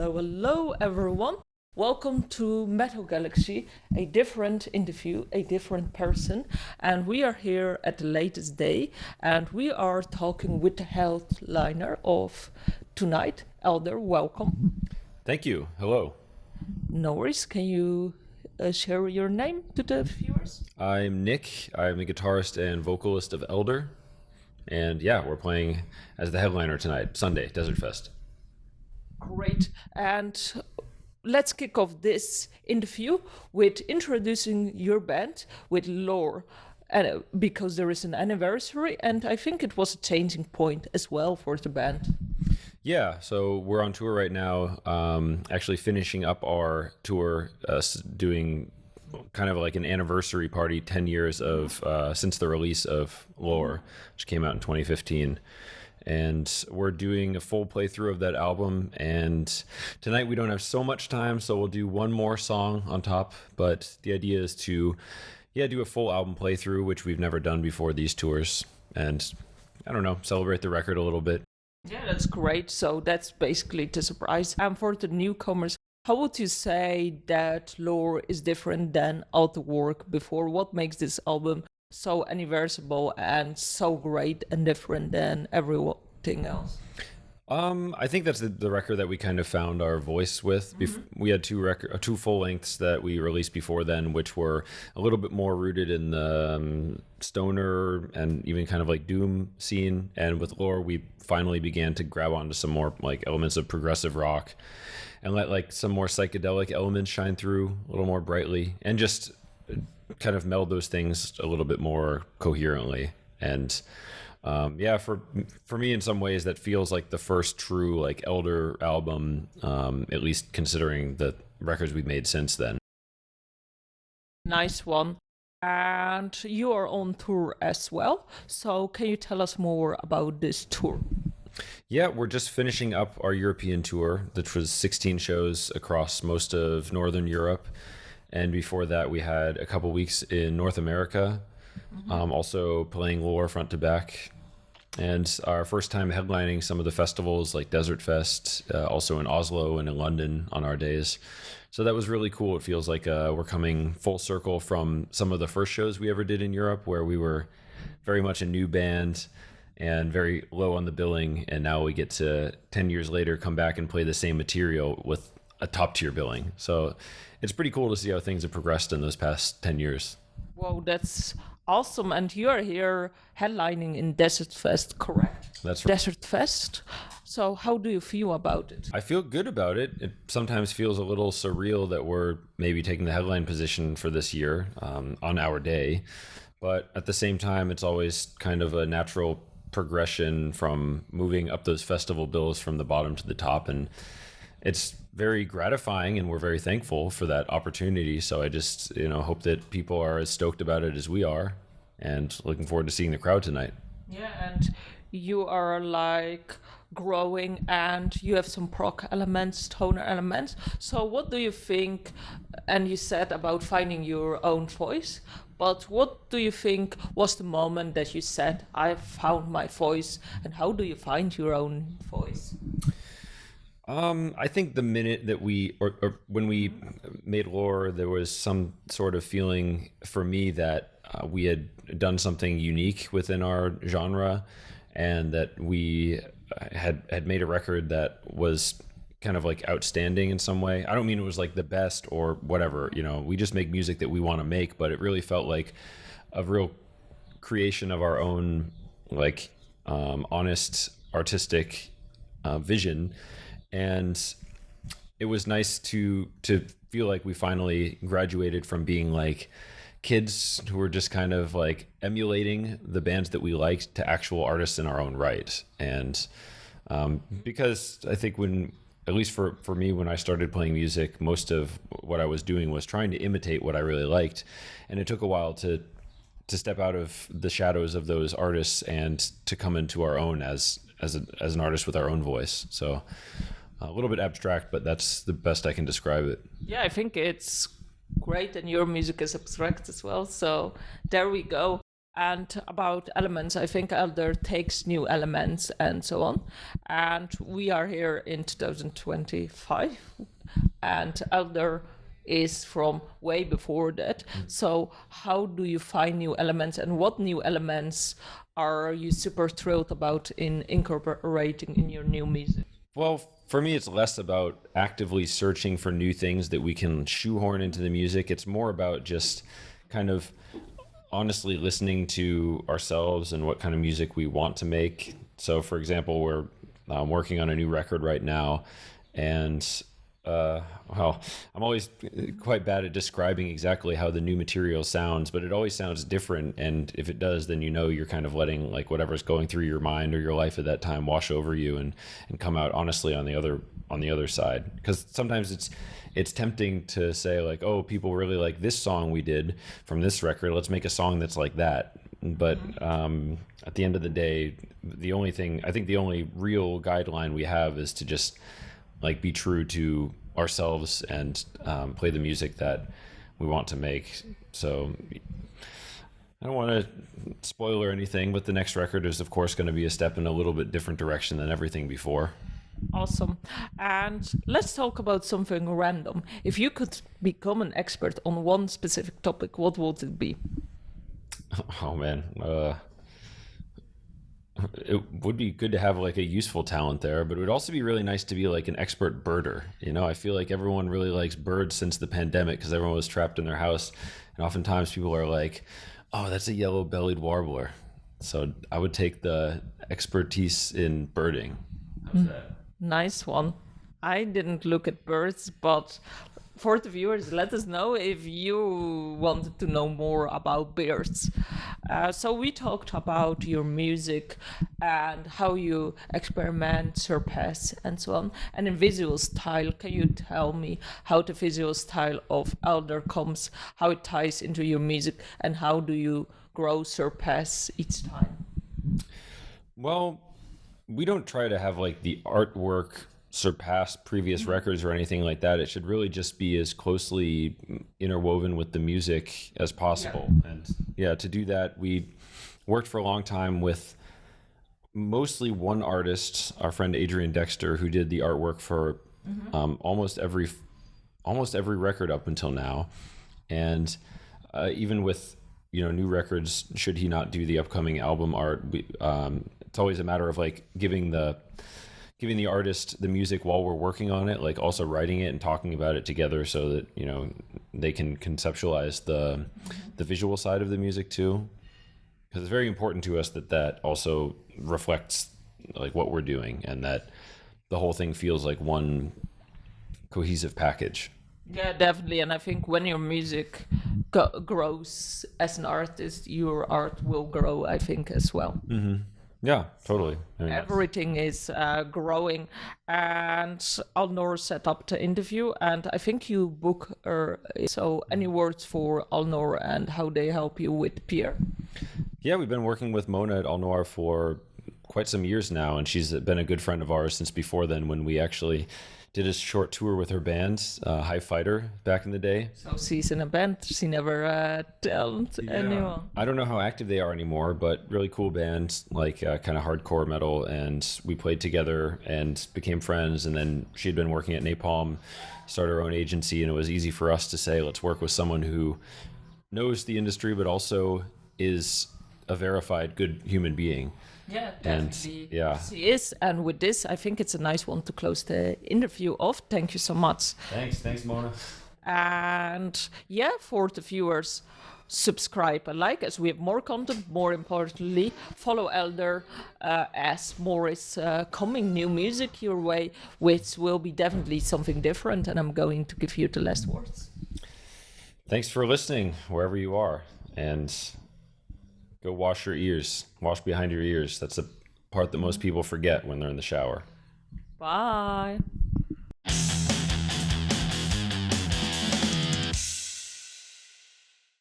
Hello, everyone. Welcome to Metal Galaxy, a different interview, a different person. And we are here at the latest day, and we are talking with the headliner of tonight. Elder, welcome. Thank you. Hello. No worries. Can you share your name to the viewers? I'm Nick. I'm the guitarist and vocalist of Elder. And yeah, we're playing as the headliner tonight, Sunday, Desertfest. Great. And let's kick off this interview with introducing your band with lore. And because there is an anniversary, and I think it was a changing point as well for the band. Yeah, so we're on tour right now, actually finishing up our tour, doing kind of like an anniversary party, 10 years of since the release of Lore, which came out in 2015. And we're doing a full playthrough of that album. And tonight we don't have so much time, so we'll do one more song on top. But the idea is to, do a full album playthrough, which we've never done before these tours. And I don't know, celebrate the record a little bit. Yeah, that's great. So that's basically the surprise. And for the newcomers, how would you say that Lore is different than all the work before? What makes this album so anniversable and so great and different than everything else? I think that's the record that we kind of found our voice with. We had two full lengths that we released before then, which were a little bit more rooted in the stoner and even kind of like doom scene. And with Lore, we finally began to grab onto some more like elements of progressive rock and let like some more psychedelic elements shine through a little more brightly and just kind of meld those things a little bit more coherently. And for me, in some ways, that feels like the first true like Elder album, at least considering the records we've made since then. Nice one. And you are on tour as well. So can you tell us more about this tour? Yeah, we're just finishing up our European tour, which was 16 shows across most of Northern Europe. And before that, we had a couple weeks in North America, also playing Lore front to back. And our first time headlining some of the festivals like Desertfest, also in Oslo and in London on our days. So that was really cool. It feels like we're coming full circle from some of the first shows we ever did in Europe, where we were very much a new band and very low on the billing. And now we get to, 10 years later, come back and play the same material with a top tier billing. So it's pretty cool to see how things have progressed in those past 10 years. Whoa, that's awesome. And you're here headlining in Desertfest, correct? That's right. Desertfest. So how do you feel about it? I feel good about it. It sometimes feels a little surreal that we're maybe taking the headline position for this year on our day. But at the same time, it's always kind of a natural progression from moving up those festival bills from the bottom to the top. And it's very gratifying, and we're very thankful for that opportunity. So I just, hope that people are as stoked about it as we are, and looking forward to seeing the crowd tonight. Yeah, and you are like growing, and you have some prog elements, toner elements. So what do you think? And you said about finding your own voice, but what do you think was the moment that you said, I found my voice? And how do you find your own voice? I think the minute that or when we made Lore, there was some sort of feeling for me that we had done something unique within our genre, and that we had made a record that was kind of like outstanding in some way. I don't mean it was like the best or whatever, we just make music that we want to make, but it really felt like a real creation of our own, like honest artistic vision. And it was nice to feel like we finally graduated from being like kids who were just kind of like emulating the bands that we liked to actual artists in our own right. And because I think at least for me, when I started playing music, most of what I was doing was trying to imitate what I really liked. And it took a while to step out of the shadows of those artists and to come into our own as an artist with our own voice. So a little bit abstract, but that's the best I can describe it. Yeah, I think it's great, and your music is abstract as well. So there we go. And about elements, I think Elder takes new elements and so on. And we are here in 2025, and Elder is from way before that. So how do you find new elements, and what new elements are you super thrilled about in incorporating in your new music? Well, for me, it's less about actively searching for new things that we can shoehorn into the music. It's more about just kind of honestly listening to ourselves and what kind of music we want to make. So, for example, we're working on a new record right now, and well, I'm always quite bad at describing exactly how the new material sounds, but it always sounds different. And if it does, then you know you're kind of letting like whatever's going through your mind or your life at that time wash over you and come out honestly on the other side. Because sometimes it's tempting to say like, oh, people really like this song we did from this record, let's make a song that's like that. But at the end of the day, the only real guideline we have is to just like be true to ourselves and play the music that we want to make. So I don't want to spoil or anything, but the next record is of course going to be a step in a little bit different direction than everything before. Awesome. And let's talk about something random. If you could become an expert on one specific topic, what would it be? Oh man, it would be good to have like a useful talent there, but it would also be really nice to be like an expert birder. You know, I feel like everyone really likes birds since the pandemic because everyone was trapped in their house, and oftentimes people are like, "Oh, that's a yellow-bellied warbler." So I would take the expertise in birding. How's that? Nice one. I didn't look at birds, but for the viewers, let us know if you wanted to know more about birds. So we talked about your music and how you experiment, surpass, and so on. And in visual style, can you tell me how the visual style of Elder comes, how it ties into your music, and how do you grow, surpass each time? Well, we don't try to have like the artwork surpass previous records or anything like that. It should really just be as closely interwoven with the music as possible. Yeah. And yeah, to do that, we worked for a long time with mostly one artist, our friend Adrian Dexter, who did the artwork for almost every record up until now. And even with new records, should he not do the upcoming album art, it's always a matter of like giving the artist the music while we're working on it, like also writing it and talking about it together so that they can conceptualize the visual side of the music too, because it's very important to us that also reflects like what we're doing and that the whole thing feels like one cohesive package. Yeah, definitely. And I think when your music grows as an artist, your art will grow, I think, as well. Yeah, totally. I mean, everything is growing. And All Noir set up the interview, and I think you book her. So any words for All Noir and how they help you with MAIr? Yeah, we've been working with Mona at All Noir for quite some years now, and she's been a good friend of ours since before then, when we actually did a short tour with her band, High Fighter, back in the day. So she's in a band. She never told anyone. I don't know how active they are anymore, but really cool band, like kind of hardcore metal. And we played together and became friends. And then she'd been working at Napalm, started her own agency, and it was easy for us to say, let's work with someone who knows the industry, but also is a verified good human being. Yeah, definitely. And, yeah. She is. And with this, I think it's a nice one to close the interview off. Thank you so much. Thanks, Mona. And yeah, for the viewers, subscribe and like, as we have more content. More importantly, follow Elder, as more is coming, new music your way, which will be definitely something different. And I'm going to give you the last words. Thanks for listening, wherever you are. And go wash your ears. Wash behind your ears. That's the part that most people forget when they're in the shower. Bye.